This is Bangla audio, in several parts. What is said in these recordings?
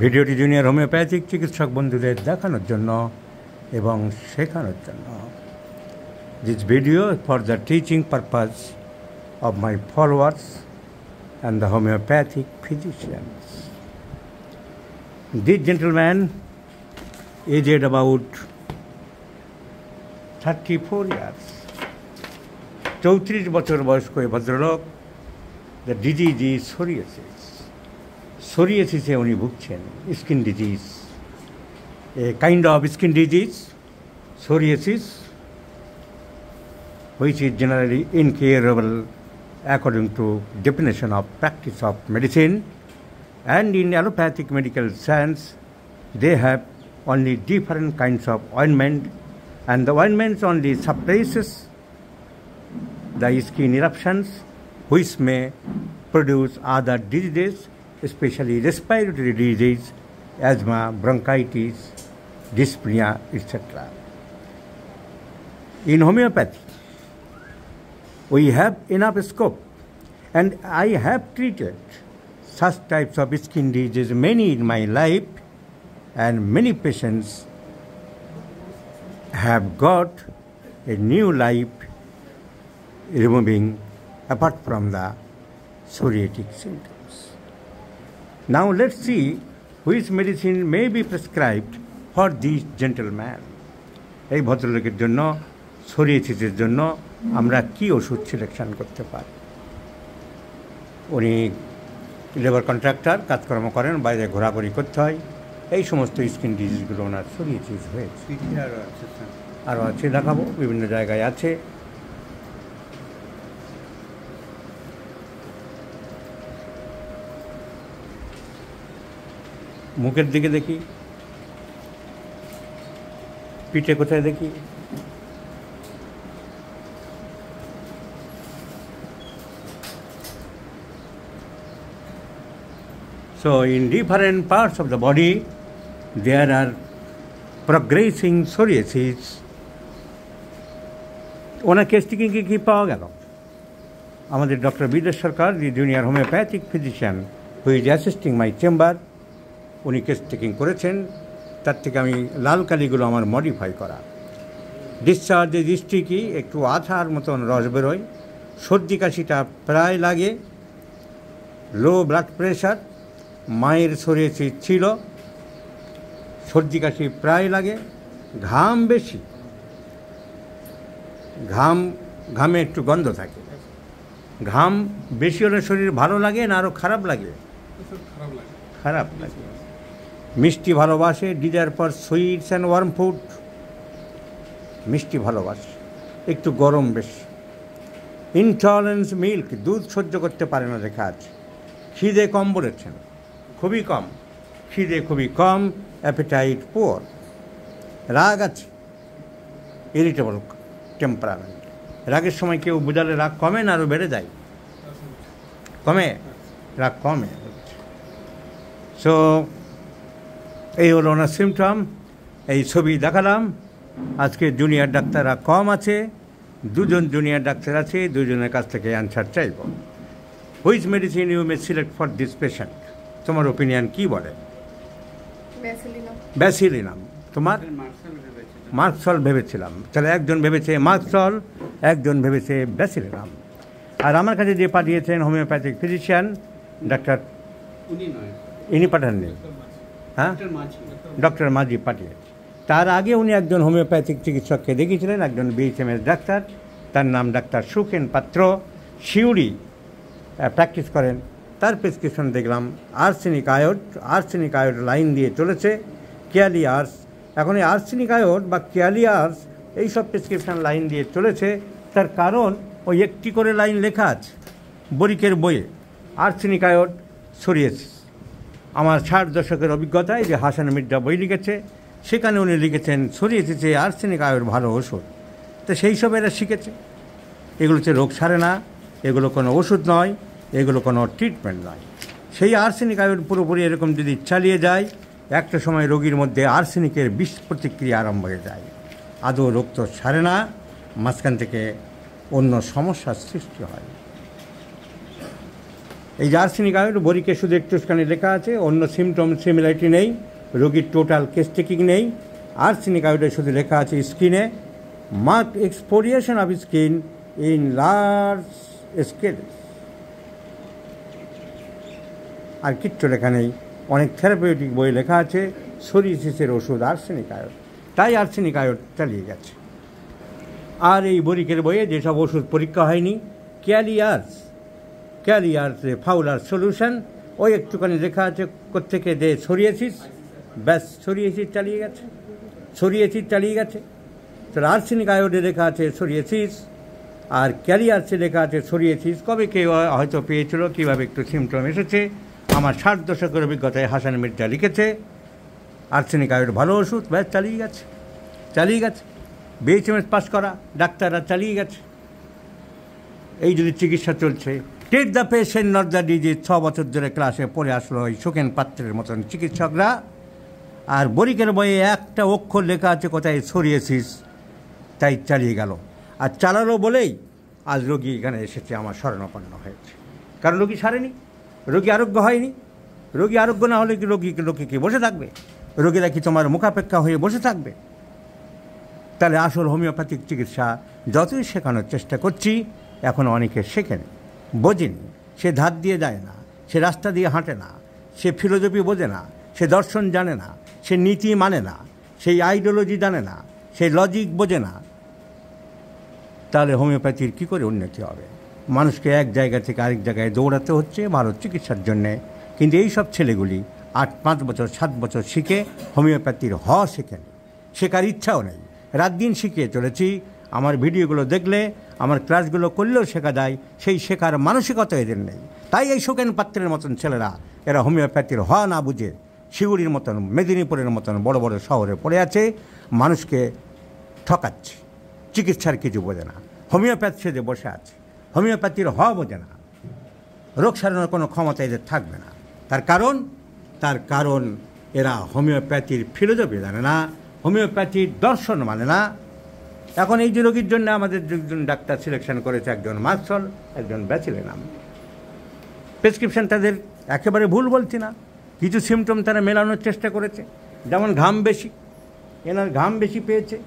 ভিডিওটি জুনিয়র হোমিওপ্যাথিক চিকিৎসক বন্ধুদের দেখানোর জন্য এবং শেখানোর জন্য। This video for the teaching purpose of my followers and the homeopathic physicians. This gentleman aged about 34 years. 34 বছর বয়স্ক এই ভদ্রলোক, the disease is psoriasis. Psoriasis-এ উনি ভুগছেন, skin disease, a kind of skin disease, psoriasis, which is generally incurable according to definition of practice of medicine, and in allopathic medical science they have only different kinds of ointment, and the ointments only suppresses the skin eruptions which may produce other diseases, especially respiratory disease, asthma, bronchitis, dyspnea, etc. In homeopathy we have enough scope, and I have treated such types of skin diseases many in my life, and many patients have got a new life removing apart from the psoriatic symptoms. Now let's see which medicine may be prescribed for this gentleman. এই ভদ্রলোকের জন্য psoriasis-এর জন্য আমরা কি ওষুধ সিলেকশন করতে পারি। উনি লেবার কন্ট্রাক্টর, কাজকর্ম করেন, বাইরে ঘোরাঘুরি করতে হয়, এই সমস্ত স্কিন ডিজিজগুলো ওনার psoriasis হয়েছে। আরও আছে, দেখাবো, বিভিন্ন জায়গায় আছে। মুখের দিকে দেখি, পিঠে কোথায় দেখি, so in different parts of the body there are progressing psoriasis. ওনার কেস থেকে কী পাওয়া গেল? আমাদের doctor Bidesh Sarkar, the junior homoeopathic physician who is assisting my chamber, উনি কেস টেকিং করেছেন। তার থেকে আমি লাল কালিগুলো আমার মডিফাই করা। ডিসচার্জের দৃষ্টি একটু আঠার মতন রস বেরোয়, সর্দি কাশিটা প্রায় লাগে, লো ব্লাড প্রেশার, মায়ের psoriasis ছিল, সর্দি কাশি প্রায় লাগে, ঘাম বেশি, ঘামে একটু গন্ধ থাকে। ঘাম বেশি হলে শরীর ভালো লাগে না আরও খারাপ লাগে? খারাপ লাগে। মিষ্টি ভালোবাসে, desire for sweets and worm food, মিষ্টি ভালোবাসে, একটু গরম বেশি। ইনটলারেন্স মিল্ক, দুধ সহ্য করতে পারে না লেখা আছে। খিদে কম বলেছেন, খুবই কম, খিদে খুবই কম, অ্যাপিটাইট পুয়ার। রাগ আছে, ইরিটেবল টেম্পারামেন্ট। রাগের সময় কেউ বোঝালে রাগ কমে না আরও বেড়ে যায়? কমে, রাগ কমে। সো এই হলো ওনার সিমটম। এই ছবি দেখালাম। আজকে জুনিয়র ডাক্তাররা কম আছে, দুজন জুনিয়র ডাক্তার আছে, দুজনের কাছ থেকে অ্যান্সার চাইব। Which medicine you may select for this patient? তোমার ওপিনিয়ন কি বলে? ব্যাসিলিনাম। তোমার? মার্কসল ভেবেছিলাম। তাহলে একজন ভেবেছে মার্কসল, একজন ভেবেছে ব্যাসিলিনাম। আর আমার কাছে যে পাঠিয়েছেন হোমিওপ্যাথিক ফিজিশিয়ান ডাক্তার, ইনি পাঠাননি, হ্যাঁ, ডক্টর মাঝি পাঠিয়েছে। তার আগে উনি একজন হোমিওপ্যাথিক চিকিৎসককে দেখিয়েছিলেন, একজন BHMS ডাক্তার, তার নাম ডাক্তার সুখেন পাত্র, শিউরি প্র্যাকটিস করেন। তার প্রেসক্রিপশন দেখলাম আর্সেনিক আয়োড লাইন দিয়ে চলেছে, ক্যালিয়ার্স। এখন এই আর্সেনিক আয়োড বা ক্যালিয়ার্স এইসব প্রেসক্রিপশন লাইন দিয়ে চলেছে। তার কারণ ওই একটি করে লাইন লেখা আছে বরিকের বইয়ে, আর্সেনিক আয়োড psoriasis। আমার 60 দশকের অভিজ্ঞতায় যে হাসান মির্জা বই লিখেছে, সেখানে উনি লিখেছেন psoriasis-এ আর্সেনিক আয়োড ভালো ওষুধ। তো সেই সব এরা শিখেছে। এগুলোতে রোগ সারে না, এগুলো কোনো ওষুধ নয়, এগুলো কোনো ট্রিটমেন্ট নয়। সেই আর্সেনিক আয়োড পুরোপুরি এরকম যদি চালিয়ে যায়, একটা সময় রোগীর মধ্যে আর্সেনিকের বিষ প্রতিক্রিয়া আরম্ভ হয়ে যায়। আদৌ রোগ তো সারে না, মাঝখান থেকে অন্য সমস্যার সৃষ্টি হয়। এই যে আর্সেনিক আয়োড বরিকে শুধু একটুখানি লেখা আছে, অন্য সিমটম সিমিলারিটি নেই, রোগীর টোটাল কেস টেকিং নেই। আর্সেনিক আয়োডে শুধু লেখা আছে স্কিনে mark exfoliation of skin in large scale, আর কিচ্ছু লেখা নেই। অনেক থেরাপিউটিক বই লেখা আছে সোরিয়াসিসের ওষুধ আর্সেনিক আয়োড, তাই আর্সেনিক আয়োড চালিয়ে গেছে। আর এই বরিকের বইয়ে যেসব ওষুধ পরীক্ষা হয়নি, ক্যালিয়ার্স ফাউলার সলিউশন, ওই একটুখানি লেখা আছে কোত্থেকে যে সোরিয়াসিস, ব্যাস সোরিয়াসিস চালিয়ে গেছে। তাহলে আর্সেনিক আয়োডে লেখা আছে সোরিয়াসিস, আর ক্যালিয়ার্সে লেখা আছে সোরিয়াসিস। কবে কেউ হয়তো পেয়েছিল, কীভাবে একটু সিমটম এসেছে। আমার 60 দশকের অভিজ্ঞতায় হাসান মির্জা লিখেছে আর্সেনিক আয়োড ভালো ওষুধ, ব্যাস চালিয়ে গেছে। BHMS পাস করা ডাক্তাররা চালিয়ে গেছে। এই যদি চিকিৎসা চলছে, treat the patient not the disease, 6 বছর ধরে ক্লাসে পড়ে আসলো ওই সুখেন পাত্রের মতন চিকিৎসকরা। আর বরিকের বইয়ে একটা অক্ষর লেখা আছে কোথায় সোরিয়াসিস, তাই চালিয়ে গেল। আর চালালো বলেই আজ রোগী এখানে এসেছে, আমার শরণাপন্ন হয়েছে। কারণ রোগী সারেনি, রোগী আরোগ্য হয়নি। রোগী আরোগ্য না হলে কি লোকে কি বসে থাকবে? রোগীরা কি তোমার মুখাপেক্ষা হয়ে বসে থাকবে? তাহলে আসল হোমিওপ্যাথিক চিকিৎসা যতই শেখানোর চেষ্টা করছি, এখনও অনেকে শেখেনি, বোঝেনি। সে ধার দিয়ে যায় না, সে রাস্তা দিয়ে হাঁটে না, সে ফিলোসফি বোঝে না, সে দর্শন জানে না, সে নীতি মানে না, সেই আইডিওলজি জানে না, সেই লজিক বোঝে না। তাহলে হোমিওপ্যাথির কী করে উন্নতি হবে? মানুষকে এক জায়গা থেকে আরেক জায়গায় দৌড়াতে হচ্ছে ভালো চিকিৎসার জন্যে। কিন্তু এই সব ছেলেগুলি 5 বছর 7 বছর শিখে হোমিওপ্যাথির শেখেনি, শেখার ইচ্ছাও নেই। রাত দিন শিখিয়ে চলেছি। আমার ভিডিওগুলো দেখলে, আমার ক্লাসগুলো করলেও শেখা যায়, সেই শেখার মানসিকতা এদের নেই। তাই এই সুখেন পাত্রের মতন ছেলেরা, এরা হোমিওপ্যাথির না বুঝে শিউড়ির মতন, মেদিনীপুরের মতন বড় বড় শহরে পড়ে আছে, মানুষকে ঠকাচ্ছে, চিকিৎসার কিছু বোঝে না। হোমিওপ্যাথ সেজে বসে আছে, হোমিওপ্যাথির বোঝে না, রোগ সারানোর কোনো ক্ষমতা এদের থাকবে না। তার কারণ এরা হোমিওপ্যাথির ফিলোসফি জানে না, হোমিওপ্যাথির দর্শন মানে না। এখন এই যে রোগীর জন্য আমাদের দুজন ডাক্তার সিলেকশন করেছে, একজন মার্কসল, একজন ব্যাচিলেনাম। প্রেসক্রিপশন তাদের একেবারে ভুল বলছি না, কিছু সিমটম তারা মেলানোর চেষ্টা করেছে। যেমন ঘাম বেশি, এনার ঘাম বেশি পেয়েছে।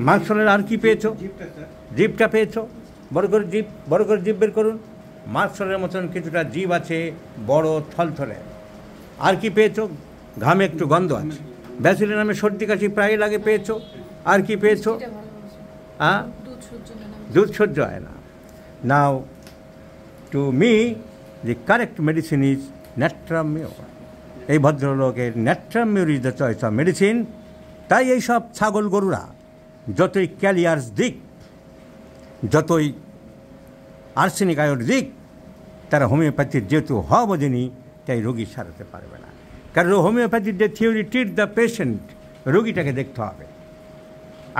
মার্কসলের আর কি পেয়েছো? জিভটা পেয়েছো, বড় করে জিভ বের করুন। মার্কসলের মতন কিছুটা জিভ আছে, বড় থলথলে। আর কি পেয়েছো? ঘামে একটু গন্ধ আছে। ব্যাচিলেনামে সর্দি কাশি প্রায় লাগে পেয়েছো। আর কি পেয়েছো? হ্যাঁ, দুধ সহ্য হয় না। Now to me the correct medicine is natrum mur. এই ভদ্রলোকের natrum mur is the choice of medicine. তাই এইসব ছাগল গরুরা যতই ক্যালিয়ার্স দিক, যতই আর্সেনিক আয়োড দিক, তারা হোমিওপ্যাথির যেহেতু বোঝেনি, তাই রোগী সারাতে পারবে না। কারণ হোমিওপ্যাথির যে থিওরি, ট্রিট দ্য পেশেন্ট, রোগীটাকে দেখতে হবে,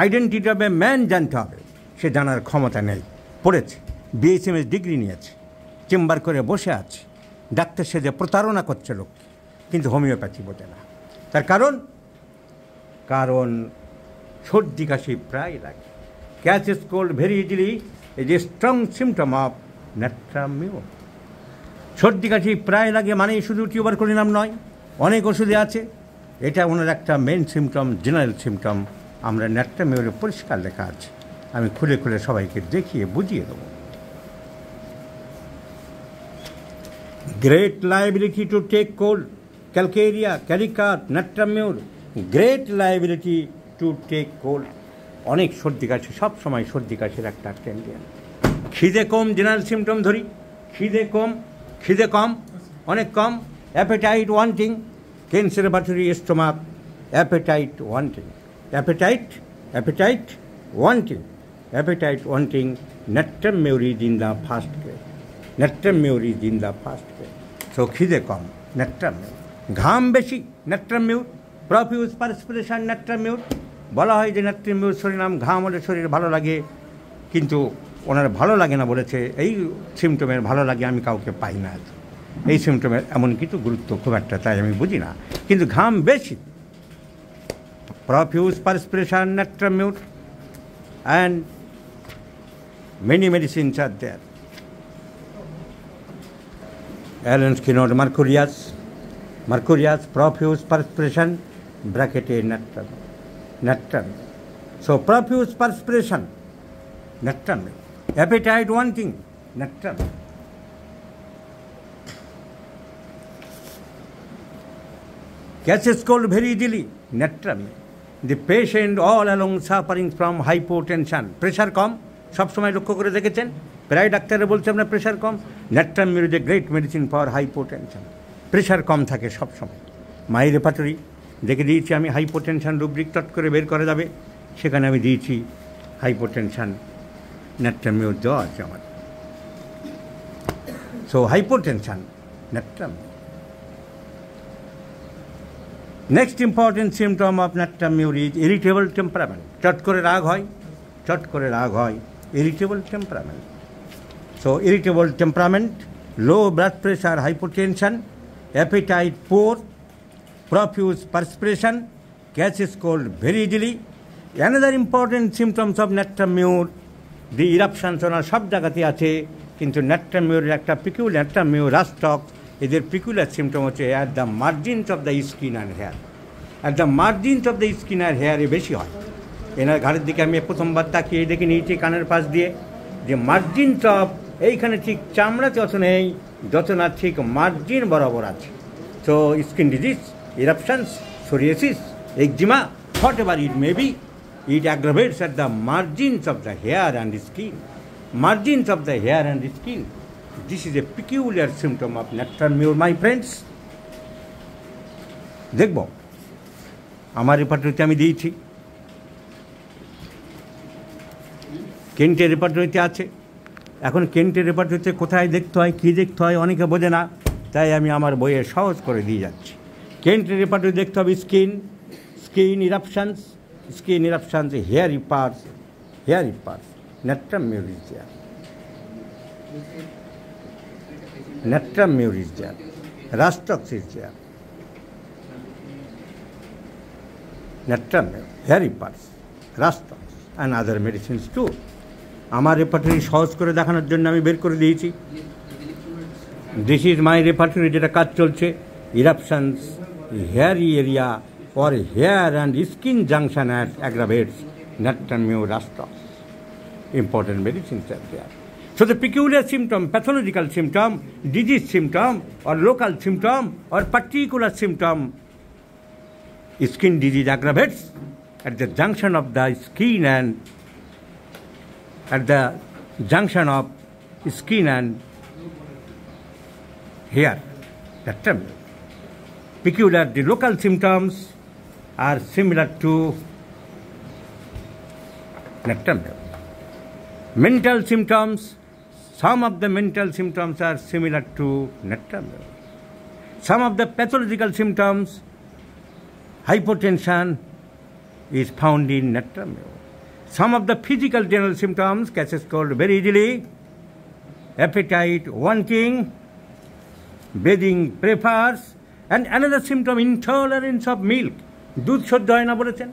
আইডেন্টিটি অফ এ ম্যান জানতে হবে, সে জানার ক্ষমতা নেই। পড়েছে, BHMS ডিগ্রি নিয়েছে, চেম্বার করে বসে আছে, ডাক্তার সেজে প্রতারণা করছে লোক, কিন্তু হোমিওপ্যাথি বোঝে না। তার কারণ সর্দি কাশি প্রায় লাগে। Catches cold very easily is a strong symptom of natrum mur. সর্দি কাশি প্রায় লাগে মানেই শুধু টিউবারকুলিনাম নয়, অনেক ওষুধে আছে। এটা ওনার একটা মেন সিমটম, জেনারেল সিমটম। আমরা ন্যাট্রামিউরে পরিষ্কার লেখা আছে, আমি খুলে খুলে সবাইকে দেখিয়ে বুঝিয়ে দেবো। Great liability to take cold, calcarea, kali carb, natrum mur, great liability to take cold. অনেক সর্দি কাশি, সবসময় সর্দি কাশির একটা টেন্ডেন্সি। খিদে কম, জেনারেল সিমটম ধরি, খিদে কম, অনেক কম। Appetite wanting, Kent's repertory stomach, appetite wanting, natrum mur is in the first grade. So খিদে কম, ন্যাট্রামিউর। ঘাম বেশি, ন্যাট্রামিউর। Profuse perspiration, ন্যাট্রামিউর। বলা হয় যে ন্যাট্রামিউর শরীর ঘাম হলে শরীর ভালো লাগে, কিন্তু ওনার ভালো লাগে না বলেছে। এই সিমটমের ভালো লাগে আমি কাউকে পাই না। এই সিমটমের এমন কিছু গুরুত্ব খুব একটা, তাই আমি বুঝি না, কিন্তু ঘাম বেশি। Profuse perspiration, natrum mur, and many medicines are there. Allen's keynote mercurius, profuse perspiration, bracketed nectar. So profuse perspiration, nectar. Appetite wanting, nectar. Catches cold very easily, nectar. The patient all along suffering from hypotension, pressure কম, সব সময় লক্ষ্য করে দেখেছেন, প্রায় ডাক্তাররা বলছে আপনার প্রেশার কম। Natrum mur is a great medicine for hypotension, pressure কম থাকে সব সময়। মাই রেপার্টরি দেখে দিয়েছি আমি, হাইপোটেনশন রুব্রিক টট করে বের করা যাবে, সেখানে আমি দিয়েছি হাইপোটেনশন, ন্যাট্রামিউর দেওয়া আছে আমার। So hypotension, ন্যাট্রামিউর। Next important symptom of ন্যাট্রামিউর is irritable temperament. চট করে রাগ হয়, irritable temperament. So irritable temperament, low blood pressure, hypotension, appetite poor, profuse perspiration, catches cold very easily. Another important symptoms of ন্যাট্রামিউর, the eruptions ওনার সব জায়গাতে আছে, কিন্তু ন্যাট্রামিউরের একটা peculiar, ন্যাট্রামিউর রাস্টক, এদের peculiar symptom হচ্ছে at the margins of the skin and hair. At the margins of the skin and hair এ বেশি হয়। এনার ঘাড়ের দিকে আমি প্রথমবার তাকিয়ে দেখে নিয়েছি কানের পাশ দিয়ে, যে মার্জিনস অফ এইখানে ঠিক চামড়াতে অত নেই, যত না ঠিক মার্জিন বরাবর আছে। So skin disease, eruptions, psoriasis, eczema, what ever it may be, it aggravates at the margins of the hair and skin. Margins of the hair and skin. This is a peculiar symptom of ন্যাট্রামিউর, my friends. দেখব আমার রেপার্টরিতে আমি দিয়েছি, কেন্টের রেপার্টরিতে আছে। এখন কেন্টের রেপার্টরিতে কোথায় দেখতে হয়, কী দেখতে হয় অনেকে বোঝে না, তাই আমি আমার বইয়ে সহজ করে দিয়ে যাচ্ছি। কেন্টের রেপার্টরি দেখতে হবে skin eruptions, hairy parts, natrum mur is there, rhus tox is there, natrum mur, hairy parts, rhus tox and other medicines too. আমার রেপার্টরি সহজ করে দেখানোর জন্য আমি বের করে দিয়েছি। দিস ইজ মাই রেপার্টরি, যেটা কাজ চলছে। Eruptions, hairy area or hair and skin junction at aggravates ন্যাট্রামিউর, রাস্টক্স. Important medicines are there. So the peculiar symptom, pathological symptom, disease symptom or local symptom or particular symptom, skin disease aggravates at the junction of the skin and hair. ন্যাট্রামিউর. Peculiar, the local symptoms are similar to ন্যাট্রামিউর. Mental symptoms, some of the mental symptoms are similar to ন্যাট্রামিউর. Some of the pathological symptoms, hypotension is found in ন্যাট্রামিউর. Some of the physical general symptoms, catches cold very easily, appetite wanting, bathing prefers, and another symptom, intolerance of milk. দুধ সহ্য হয় না বলেছেন,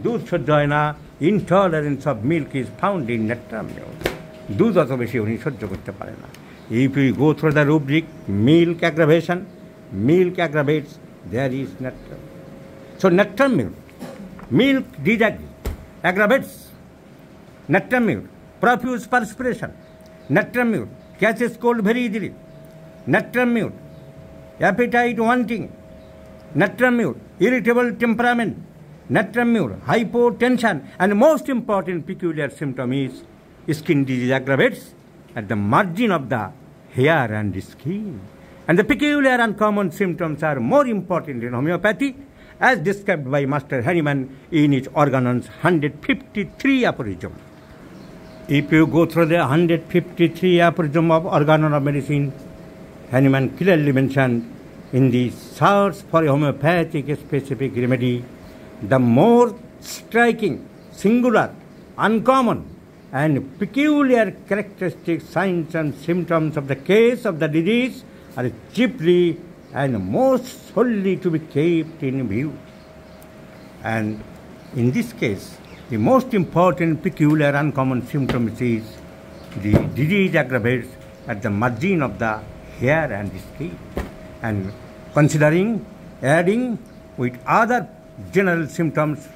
দুধ সহ্য হয় না, intolerance of milk is found in ন্যাট্রামিউর. দুধ অত বেশি উনি সহ্য করতে পারে না। If we go through the rubric, milk aggravates, there is ন্যাট্রামিউর. So ন্যাট্রামিউর, milk disagree, aggravates, ন্যাট্রামিউর, profuse perspiration, ন্যাট্রামিউর, catches cold very easily, ন্যাট্রামিউর, appetite wanting, ন্যাট্রামিউর, irritable temperament, ন্যাট্রামিউর, hypotension, and most important peculiar symptom is skin disease aggravates at the margin of the hair and skin. And the peculiar and common symptoms are more important in homeopathy, as described by Master Hahnemann in his Organon's 153 aphorism. If you go through the 153 aphorism of Organon of Medicine, Hahnemann clearly mentioned, in the search for a homeopathic specific remedy, the more striking, singular, uncommon, and peculiar characteristic signs and symptoms of the case of the disease are chiefly and most solely to be kept in view. And in this case, the most important peculiar uncommon symptom is the disease aggravates at the margin of the hair and skin. And considering adding with other general symptoms,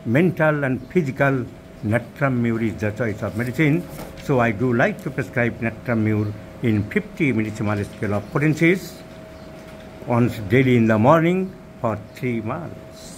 mental and physical, Natrum Mur is the choice of medicine. So I do like to prescribe Natrum Mur in 50 millisievert scale of potencies once daily in the morning for 3 months.